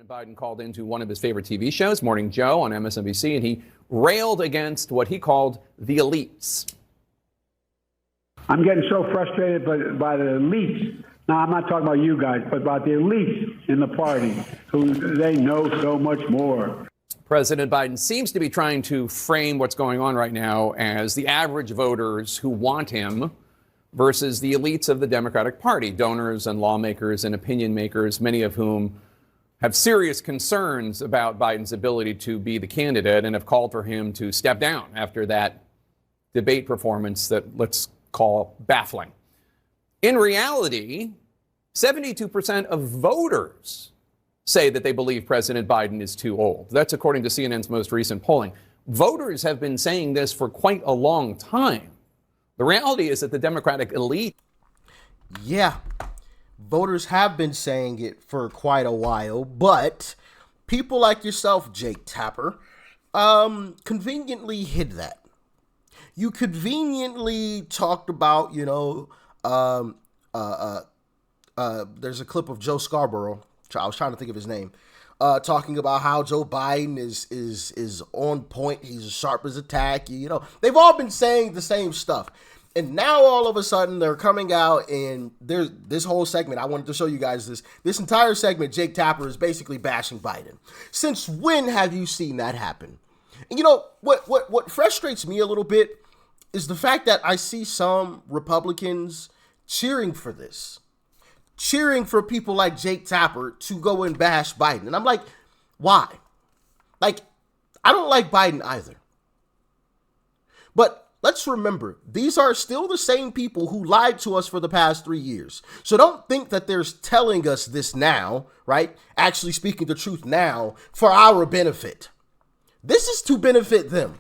President Biden called into one of his favorite TV shows, Morning Joe on MSNBC, and he railed against what he called the elites. I'm getting so frustrated by the elites. Now, I'm not talking about you guys, but about the elites in the party who they know so much more. President Biden seems to be trying to frame what's going on right now as the average voters who want him versus the elites of the Democratic Party, donors and lawmakers and opinion makers, many of whom have serious concerns about Biden's ability to be the candidate and have called for him to step down after that debate performance that let's call baffling. In reality, 72% of voters say that they believe President Biden is too old. That's according to CNN's most recent polling. Voters have been saying this for quite a long time. The reality is that the Democratic elite. Yeah, voters have been saying it for quite a while, but people like yourself, Jake Tapper, conveniently hid that. You conveniently talked about, there's a clip of Joe Scarborough. I was trying to think of his name, talking about how Joe Biden is on point. He's as sharp as a tack. They've all been saying the same stuff. And now all of a sudden they're coming out, and there's this whole segment. I wanted to show you guys this entire segment. Jake Tapper is basically bashing Biden. Since when have you seen that happen? And what frustrates me a little bit is the fact that I see some Republicans cheering for this, cheering for people like Jake Tapper to go and bash Biden. And I'm like, why? I don't like Biden either. But let's remember, these are still the same people who lied to us for the past 3 years. So don't think that they're telling us this now, right? Actually speaking the truth now for our benefit. This is to benefit them.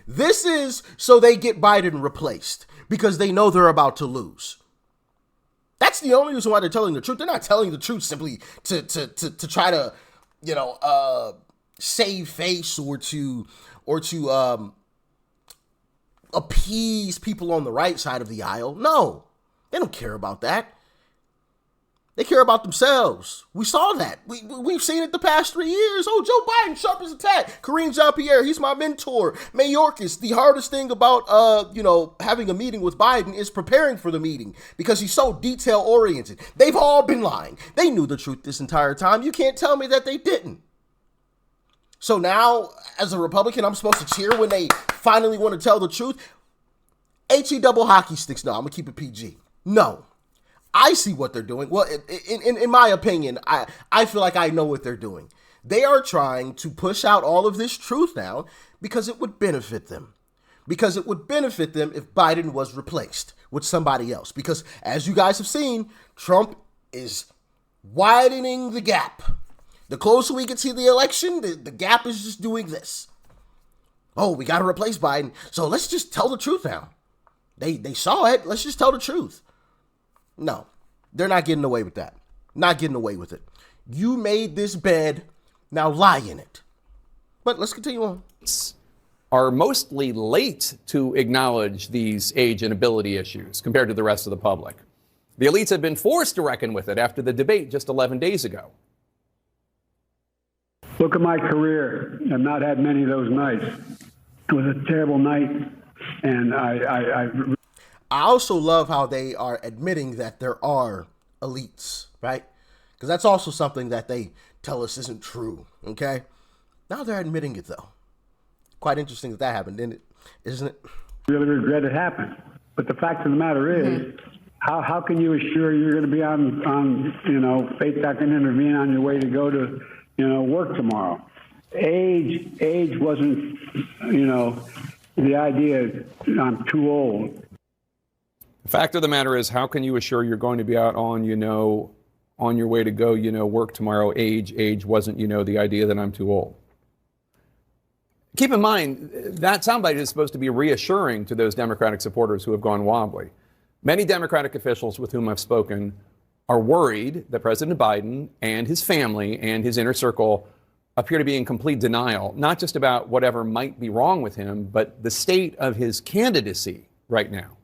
This is so they get Biden replaced because they know they're about to lose. That's the only reason why they're telling the truth. They're not telling the truth simply to try to, save face or to appease people on the right side of the aisle. No, they don't care about that. They care about themselves. We saw that. We've seen it the past 3 years. Oh, Joe Biden, sharp as a tack. Karine Jean-Pierre, he's my mentor. Mayorkas, the hardest thing about, having a meeting with Biden is preparing for the meeting because he's so detail-oriented. They've all been lying. They knew the truth this entire time. You can't tell me that they didn't. So now, as a Republican, I'm supposed to cheer when they finally want to tell the truth? HE double hockey sticks. No, I'm going to keep it PG. No. I see what they're doing. Well, in my opinion, I feel like I know what they're doing. They are trying to push out all of this truth now because it would benefit them. Because it would benefit them if Biden was replaced with somebody else. Because as you guys have seen, Trump is widening the gap. The closer we get to the election, the gap is just doing this. Oh, we got to replace Biden. So let's just tell the truth now. They saw it. Let's just tell the truth. No, they're not getting away with that. Not getting away with it. You made this bed, now lie in it. But let's continue on. Are mostly late to acknowledge these age and ability issues compared to the rest of the public. The elites have been forced to reckon with it after the debate just 11 days ago. Look at my career. I've not had many of those nights. It was a terrible night, and I also love how they are admitting that there are elites, right? Because that's also something that they tell us isn't true, okay? Now they're admitting it, though. Quite interesting that happened, isn't it? Really regret it happened. But the fact of the matter is, how can you assure you're going to be on faith that can intervene on your way to go to, work tomorrow? Age wasn't, the idea I'm too old. The fact of the matter is, how can you assure you're going to be out on your way to go, work tomorrow? Age wasn't, the idea that I'm too old. Keep in mind, that soundbite is supposed to be reassuring to those Democratic supporters who have gone wobbly. Many Democratic officials with whom I've spoken are worried that President Biden and his family and his inner circle appear to be in complete denial, not just about whatever might be wrong with him, but the state of his candidacy right now.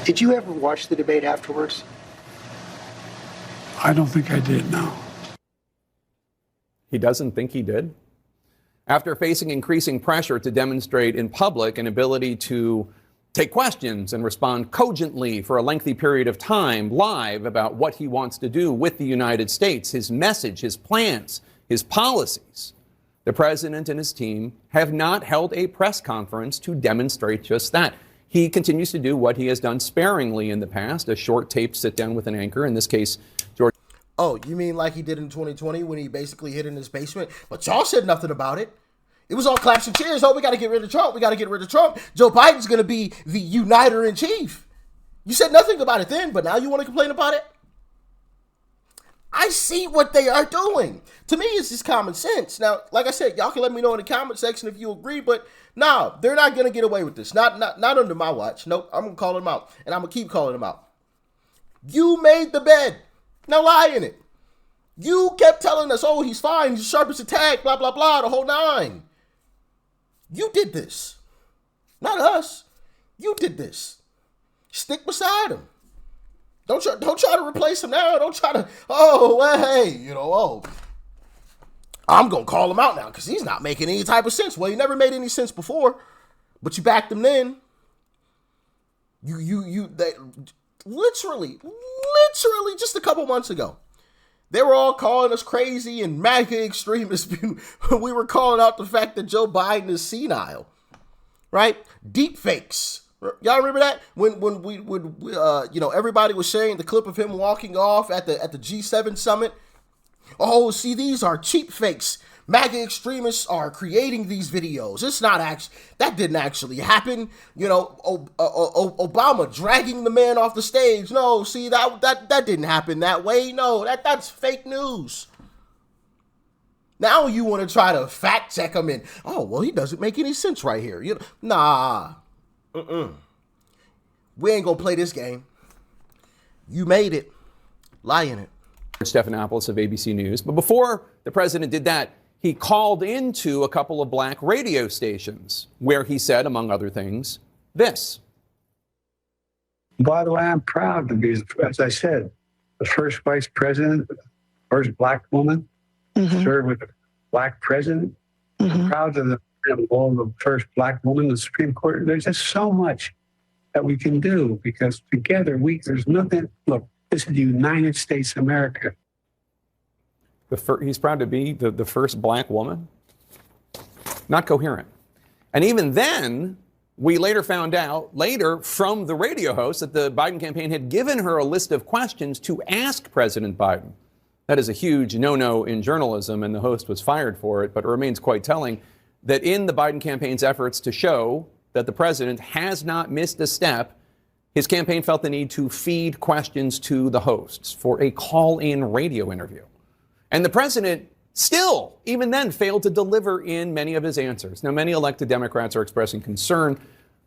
Did you ever watch the debate afterwards? I don't think I did, no. He doesn't think he did? After facing increasing pressure to demonstrate in public an ability to take questions and respond cogently for a lengthy period of time live about what he wants to do with the United States, his message, his plans, his policies, the president and his team have not held a press conference to demonstrate just that. He continues to do what he has done sparingly in the past, a short tape sit down with an anchor, in this case, George. Oh, you mean like he did in 2020 when he basically hid in his basement? But y'all said nothing about it. It was all claps and cheers. Oh, we got to get rid of Trump. We got to get rid of Trump. Joe Biden's going to be the uniter in chief. You said nothing about it then, but now you want to complain about it? I see what they are doing. To me, it's just common sense. Now, like I said, y'all can let me know in the comment section if you agree, but no, they're not going to get away with this. Not under my watch. Nope, I'm going to call them out, and I'm going to keep calling them out. You made the bed. Now lie in it. You kept telling us, oh, he's fine, he's sharp as a tack, blah, blah, blah, the whole nine. You did this. Not us. You did this. Stick beside him. Don't try to replace him now. Don't try to, I'm going to call him out now because he's not making any type of sense. Well, he never made any sense before, but you backed him then. They literally just a couple months ago, they were all calling us crazy and MAGA extremists. We were calling out the fact that Joe Biden is senile, right? Deep fakes. Y'all remember that when everybody was sharing the clip of him walking off at the G7 summit? Oh, see, these are cheap fakes. MAGA extremists are creating these videos. It's not actually, that didn't actually happen. Obama dragging the man off the stage. No, see, that didn't happen that way. No, that's fake news. Now you want to try to fact check him in. Oh, well, he doesn't make any sense right here. Nah. We ain't gonna play this game. You made it. Lie in it. Stephanopoulos of ABC News. But before the president did that, he called into a couple of black radio stations where he said, among other things, this. By the way, I'm proud to be, as I said, the first vice president, first black woman, served with a black president. I'm proud of the role of the first black woman in the Supreme Court. There's just so much that we can do because together there's nothing. Look, this is the United States of America. He's proud to be the first black woman? Not coherent. And even then, we later found out, from the radio host, that the Biden campaign had given her a list of questions to ask President Biden. That is a huge no-no in journalism, and the host was fired for it, but it remains quite telling that in the Biden campaign's efforts to show that the president has not missed a step, his campaign felt the need to feed questions to the hosts for a call-in radio interview. And the president still, even then, failed to deliver in many of his answers. Now, many elected Democrats are expressing concern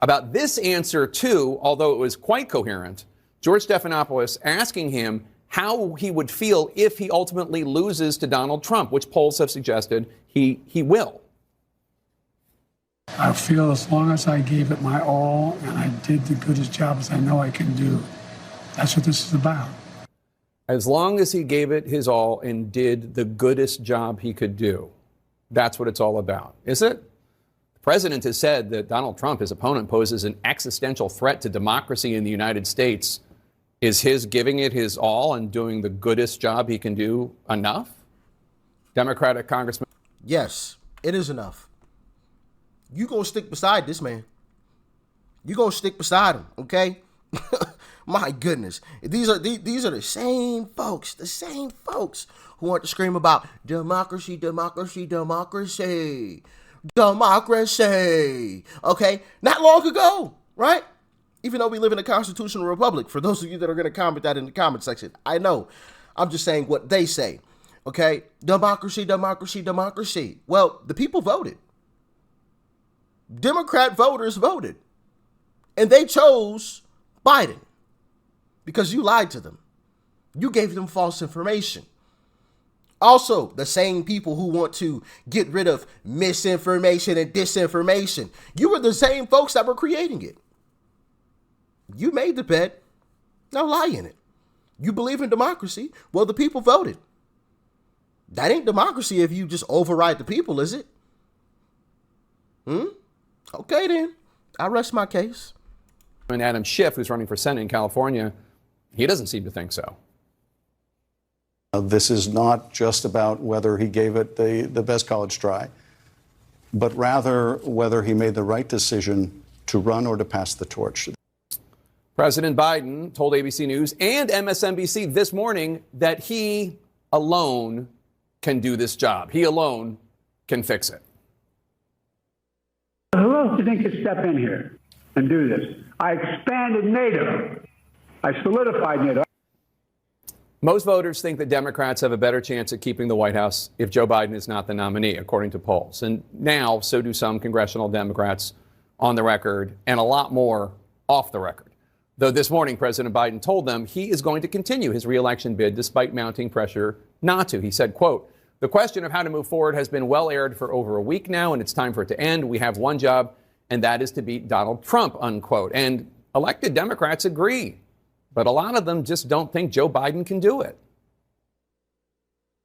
about this answer, too, although it was quite coherent. George Stephanopoulos asking him how he would feel if he ultimately loses to Donald Trump, which polls have suggested he will. I feel as long as I gave it my all and I did the goodest job as I know I can do, that's what this is about. As long as he gave it his all and did the goodest job he could do, that's what it's all about, is it? The president has said that Donald Trump, his opponent, poses an existential threat to democracy in the United States. Is his giving it his all and doing the goodest job he can do enough? Democratic Congressman. Yes, it is enough. You gonna stick beside this man. You gonna stick beside him, okay? My goodness. These are the same folks who want to scream about democracy, democracy, democracy, democracy. Okay? Not long ago, right? Even though we live in a constitutional republic, for those of you that are going to comment that in the comment section, I know. I'm just saying what they say. Okay? Democracy, democracy, democracy. Well, the people voted. Democrat voters voted. And they chose Biden. Because you lied to them. You gave them false information. Also, the same people who want to get rid of misinformation and disinformation. You were the same folks that were creating it. You made the bed. Now lie in it. You believe in democracy. Well, the people voted. That ain't democracy if you just override the people, is it? Okay, then. I rest my case. And Adam Schiff, who's running for Senate in California, he doesn't seem to think so. This is not just about whether he gave it the best college try, but rather whether he made the right decision to run or to pass the torch. President Biden told ABC News and MSNBC this morning that he alone can do this job. He alone can fix it. Who else do you think could step in here and do this? I expanded NATO. I solidified NATO. Most voters think that Democrats have a better chance at keeping the White House if Joe Biden is not the nominee, according to polls. And now, so do some congressional Democrats on the record, and a lot more off the record. Though this morning, President Biden told them he is going to continue his reelection bid despite mounting pressure not to. He said, quote, "The question of how to move forward has been well aired for over a week now, and it's time for it to end. We have one job, and that is to beat Donald Trump," unquote. And elected Democrats agree. But a lot of them just don't think Joe Biden can do it.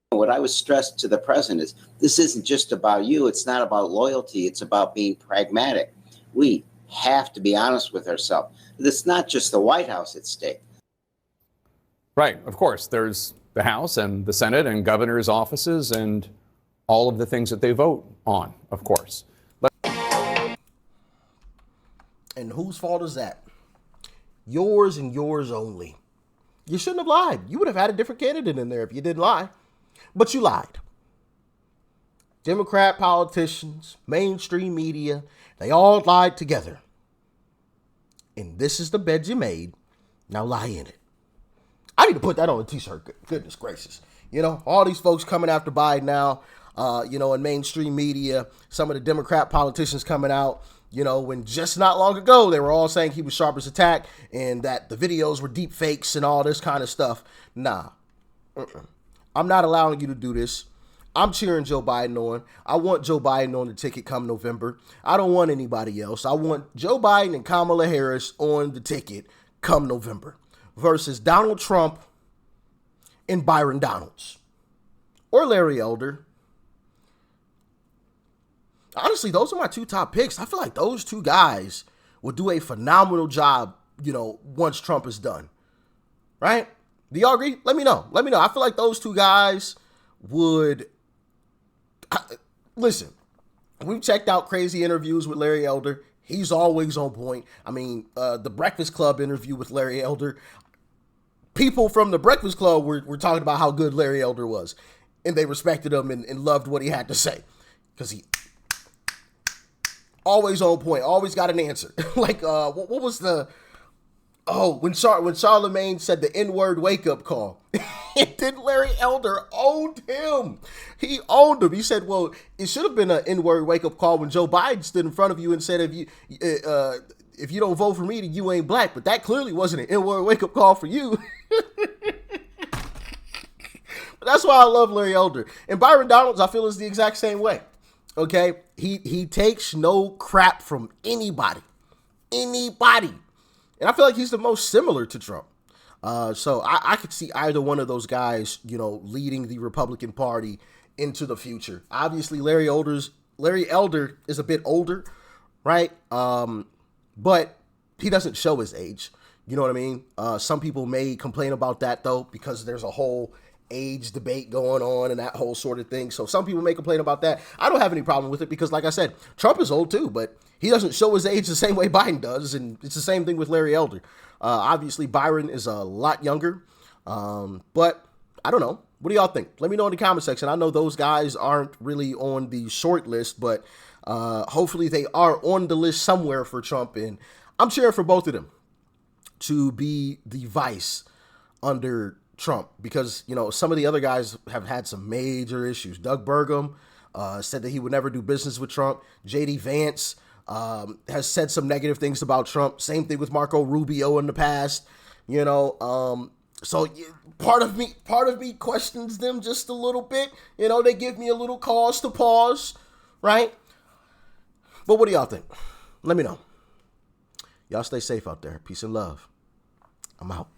What I was stressed to the president is this isn't just about you. It's not about loyalty. It's about being pragmatic. We have to be honest with ourselves. It's not just the White House at stake. Right. Of course, there's the House and the Senate and governors' offices and all of the things that they vote on, of course. And whose fault is that? Yours and yours only. You shouldn't have lied. You would have had a different candidate in there if you didn't lie. But you lied. Democrat politicians, mainstream media, they all lied together. And this is the bed you made. Now lie in it. I need to put that on a t-shirt. Goodness gracious. You know, all these folks coming after Biden now, in mainstream media, some of the Democrat politicians coming out, when just not long ago, they were all saying he was sharp as a tack and that the videos were deep fakes and all this kind of stuff. Nah, I'm not allowing you to do this. I'm cheering Joe Biden on. I want Joe Biden on the ticket come November. I don't want anybody else. I want Joe Biden and Kamala Harris on the ticket come November versus Donald Trump and Byron Donalds or Larry Elder. Honestly, those are my two top picks. I feel like those two guys will do a phenomenal job, once Trump is done. Right? Do y'all agree? Let me know. I feel like those two guys would... Listen, we've checked out crazy interviews with Larry Elder. He's always on point. I mean, the Breakfast Club interview with Larry Elder. People from the Breakfast Club were talking about how good Larry Elder was. And they respected him and loved what he had to say. Because he... always on point, always got an answer. Like, what was the... Oh, when Charlemagne said the N-word wake-up call. And then Larry Elder owned him. He owned him. He said, well, it should have been an N-word wake-up call when Joe Biden stood in front of you and said, if you don't vote for me, then you ain't black. But that clearly wasn't an N-word wake-up call for you. But that's why I love Larry Elder. And Byron Donalds, I feel, is the exact same way. Okay, he takes no crap from anybody, and I feel like he's the most similar to Trump. So I could see either one of those guys, leading the Republican Party into the future. Obviously, Larry Elder is a bit older, right? But he doesn't show his age. You know what I mean? Some people may complain about that though, because there's a whole age debate going on and that whole sort of thing. So some people may complain about that. I don't have any problem with it because, like I said, Trump is old too, but he doesn't show his age the same way Biden does. And it's the same thing with Larry Elder. Obviously, Byron is a lot younger, but I don't know. What do y'all think? Let me know in the comment section. I know those guys aren't really on the short list, but hopefully they are on the list somewhere for Trump. And I'm cheering for both of them to be the vice under Trump, because some of the other guys have had some major issues. Doug Burgum said that he would never do business with Trump. JD Vance has said some negative things about Trump. Same thing with Marco Rubio in the past. So part of me questions them just a little bit. They give me a little cause to pause, right? But what do y'all think? Let me know. Y'all stay safe out there. Peace and love. I'm out.